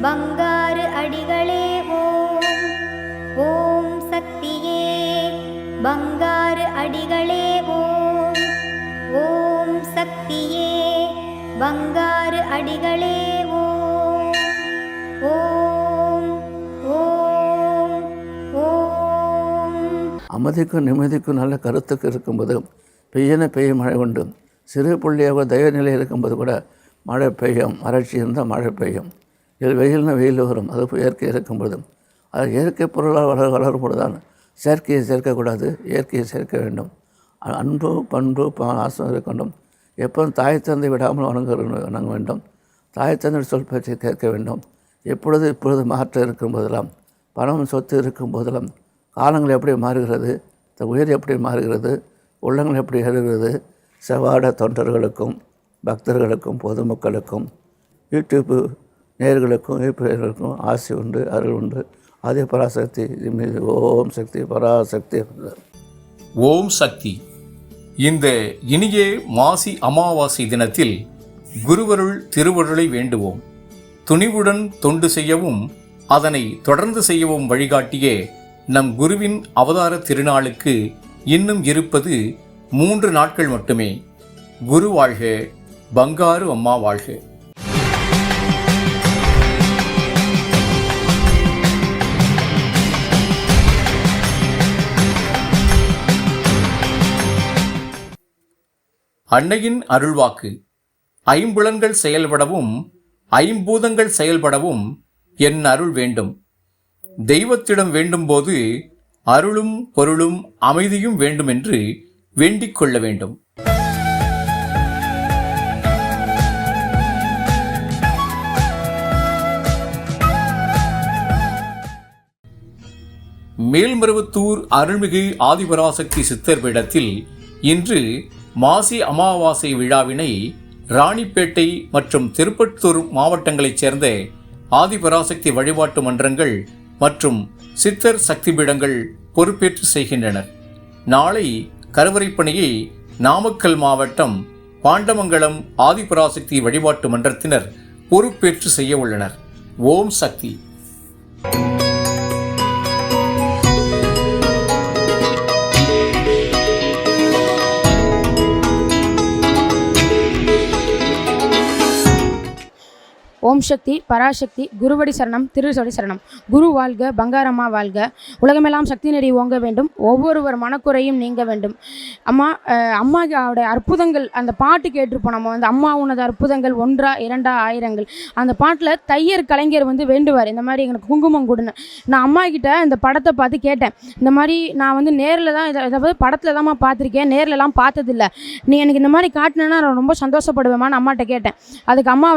பங்காரு அடிகளே ஓம். ஓம் சக்தியே பங்காரு அடிகளே ஓம். ஓம் சக்தியே பங்காரு அடிகளே ஓம். ஓம் ஓம் ஓம். அமைதிக்கும் நிம்மதிக்கும் நல்ல கருத்துக்கு இருக்கும்போது பெய்ய மழை உண்டு. சிறு புள்ளியாக தயவு நிலை இருக்கும்போது கூட மழை பெய்யும். வறட்சி இருந்தால் மழை பெய்யும். வெயில்னா வெயில் வரும். அது இயற்கை இருக்கும்போது அது இயற்கை பொருளாக வளரும்போது தான் செயற்கையை சேர்க்கக்கூடாது, இயற்கையை சேர்க்க வேண்டும். அன்பு பண்பு பாசம் இருக்கணும். எப்போதும் தாய் தந்தை விடாமல் வணங்க வேண்டும். தாய் தந்தை சொல் பேச்சை கேட்க வேண்டும். இப்பொழுது மாற்றம் இருக்கும் போதெல்லாம், பணம் சொத்து இருக்கும் போதெல்லாம் காலங்கள் எப்படி மாறுகிறது, உயிர் எப்படி மாறுகிறது, உள்ளங்கள் எப்படி எழுகிறது. செவ்வாட தொண்டர்களுக்கும் பக்தர்களுக்கும் பொதுமக்களுக்கும் யூடியூப்பு நேயர்களுக்கும் ஈர்ப்பவர்களுக்கும் ஆசி உண்டு, அருள் உண்டு. ஆதி பராசக்தி மீது ஓம் சக்தி பராசக்தி. ஓம் சக்தி. இந்த இனிய மாசி அமாவாசை தினத்தில் குருவருள் திருவருளை வேண்டுவோம். துணிவுடன் தொண்டு செய்யவும் அதனை தொடர்ந்து செய்யவும் வழிகாட்டிய நம் குருவின் அவதார திருநாளுக்கு இன்னும் இருப்பது 3 நாட்கள் மட்டுமே. குரு வாழ்க, பங்காரு அம்மா வாழ்க. அன்னையின் அருள்வாக்கு. ஐம்புலன்கள் செயல்படவும் 5 பூதங்கள் செயல்படவும் என் அருள் வேண்டும். தெய்வத்திடம் வேண்டும்போது அருளும் பொருளும் அமைதியும் வேண்டும் என்று வேண்டிக் கொள்ள வேண்டும். மேல்மருவத்தூர் அருள்மிகு ஆதிபராசக்தி சித்தர் பீடத்தில் இன்று மாசி அமாவாசை விழாவினை ராணிப்பேட்டை மற்றும் திருப்பத்தூர் மாவட்டங்களைச் சேர்ந்த ஆதிபராசக்தி வழிபாட்டு மன்றங்கள் மற்றும் சித்தர் சக்தி பீடங்கள் பொறுப்பேற்று செய்கின்றனர். நாளை கருவறைப்பணியை நாமக்கல் மாவட்டம் பாண்டமங்கலம் ஆதிபராசக்தி வழிபாட்டு மன்றத்தினர் பொறுப்பேற்று செய்ய உள்ளனர். ஓம் சக்தி. ஓம் சக்தி பராசக்தி. குருவடி சரணம், திருவடி சரணம். குரு வாழ்க, பங்காரம்மா வாழ்க. உலகமெல்லாம் சக்தி நெறி ஓங்க வேண்டும். ஒவ்வொருவர் மனக்குறையும் நீங்க வேண்டும். அம்மாவோட அற்புதங்கள் அந்த பாட்டு கேட்டிருப்போம். நம்ம அம்மா உனது அற்புதங்கள் 1 2 1000. அந்த பாட்டில் தையர் கலைஞர் வேண்டுவார், இந்த மாதிரி எனக்கு குங்குமம் கொடுன்னு. நான் அம்மா கிட்ட இந்த படத்தை பார்த்து கேட்டேன். இந்த மாதிரி நான் நேரில் தான் இதை படத்தில் தான் பார்த்துருக்கேன், நேரிலலாம் பார்த்ததில்லை. நீ எனக்கு இந்த மாதிரி காட்டினேன்னா நான் ரொம்ப சந்தோஷப்படுவேம்மான்னு அம்மாட்ட கேட்டேன். அதுக்கு அம்மா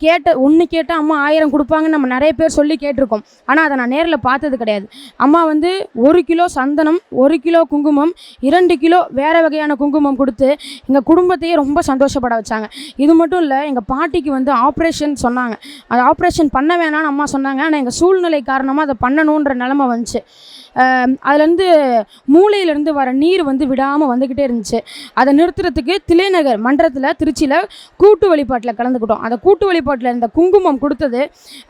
கேட்டால் அம்மா 1000 கொடுப்பாங்கன்னு நம்ம நிறைய பேர் சொல்லி கேட்டிருக்கோம். ஆனால் அதை நான் நேரில் பார்த்தது கிடையாது. அம்மா 1 கிலோ சந்தனம், 1 கிலோ குங்குமம், 2 கிலோ வேறு வகையான குங்குமம் கொடுத்து எங்கள் குடும்பத்தையே ரொம்ப சந்தோஷப்பட வச்சாங்க. இது மட்டும் இல்லை, எங்கள் பாட்டிக்கு ஆப்ரேஷன் சொன்னாங்க. அது ஆப்ரேஷன் பண்ண வேணான்னு அம்மா சொன்னாங்க. ஆனால் எங்கள் சூழ்நிலை காரணமாக அதை பண்ணணுன்ற நிலமை வந்துச்சு. அதுலேருந்து மூளையிலேருந்து வர நீர் விடாமல் வந்துக்கிட்டே இருந்துச்சு. அதை நிறுத்துறதுக்கு தில்லைநகர் மன்றத்தில் திருச்சியில் கூட்டு வழிபாட்டில் கலந்துக்கிட்டோம். அந்த கூட்டு வழிபாட்டில் இந்த குங்குமம் கொடுத்தது,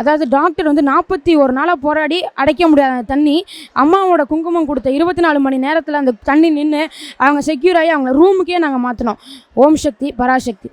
அதாவது டாக்டர் 41 நாளாக போராடி அடைக்க முடியாத தண்ணி அம்மாவோட குங்குமம் கொடுத்த 24 மணி நேரத்தில் அந்த தண்ணி நின்று அவங்க செக்யூர் ஆகி அவங்க ரூமுக்கே நாங்கள் மாற்றினோம். ஓம் சக்தி பராசக்தி.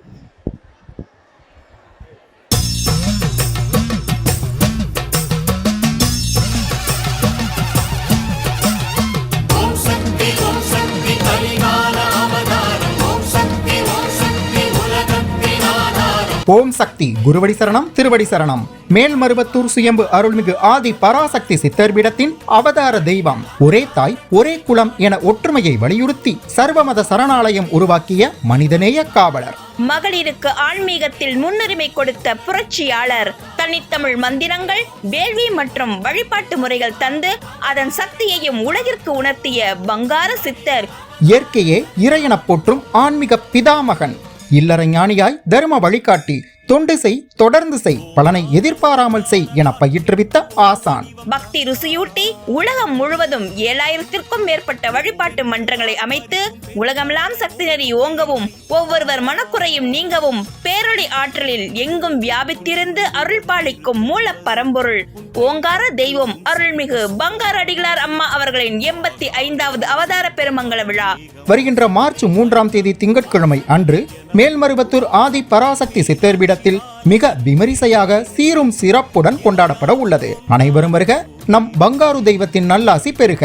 ஓம் சக்தி. குருவடி சரணம், திருவடி சரணம். மேல்மருவத்தூர் சுயம்பு அருள்மிகு ஆதி பராசக்தி சித்தர்பீடத்தின் அவதார தெய்வம், ஒரே தாய் ஒரே குலம் என ஒற்றுமையை வலியுறுத்தி சர்வமத சரணாலயம் உருவாக்கிய மனிதநேய காவலர். மகளிருக்கு ஆன்மீகத்தில் முன்னுரிமை கொடுத்த புரட்சியாளர். தனித்தமிழ் மந்திரங்கள், வேள்வி மற்றும் வழிபாட்டு முறைகள் தந்து அதன் சக்தியையும் உலகிற்கு உணர்த்திய பங்கார சித்தர். இயற்கையே இறையென போற்றும் ஆன்மீக பிதாமகன். இல்லற ஞானியாய் தர்ம வழிகாட்டி தொண்டு செய், தொடர்ந்து செய், பலனை எதிர்பாராமல் செய் என பயிற்றுவித்த ஆசான். பக்தி ருசியூட்டி உலகம் முழுவதும் 7000த்திற்கும் மேற்பட்ட வழிபாட்டு மன்றங்களை அமைத்து உலகமெல்லாம் சக்தி நெறி ஓங்கவும் ஒவ்வொருவர் மனக்குறையும் நீங்கவும் பேரொளி ஆற்றலில் எங்கும் வியாபித்திருந்து அருள் பாலிக்கும் மூல பரம்பொருள் ஓங்கார தெய்வம் அருள்மிகு பங்காரு அடிகளார் அம்மா அவர்களின் 85வது அவதார பெருமங்கல விழா வருகின்ற மார்ச் 3ஆம் தேதி திங்கட்கிழமை அன்று மேல்மருவத்தூர் ஆதி பராசக்தி சித்தர் பீடத்தில் மிக விமரிசையாக சீரும் சிறப்புடன் கொண்டாடப்பட உள்ளது. அனைவரும் வருக, நம் பங்காரு தெய்வத்தின் நல்லாசி பெறுக.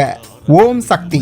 ஓம் சக்தி.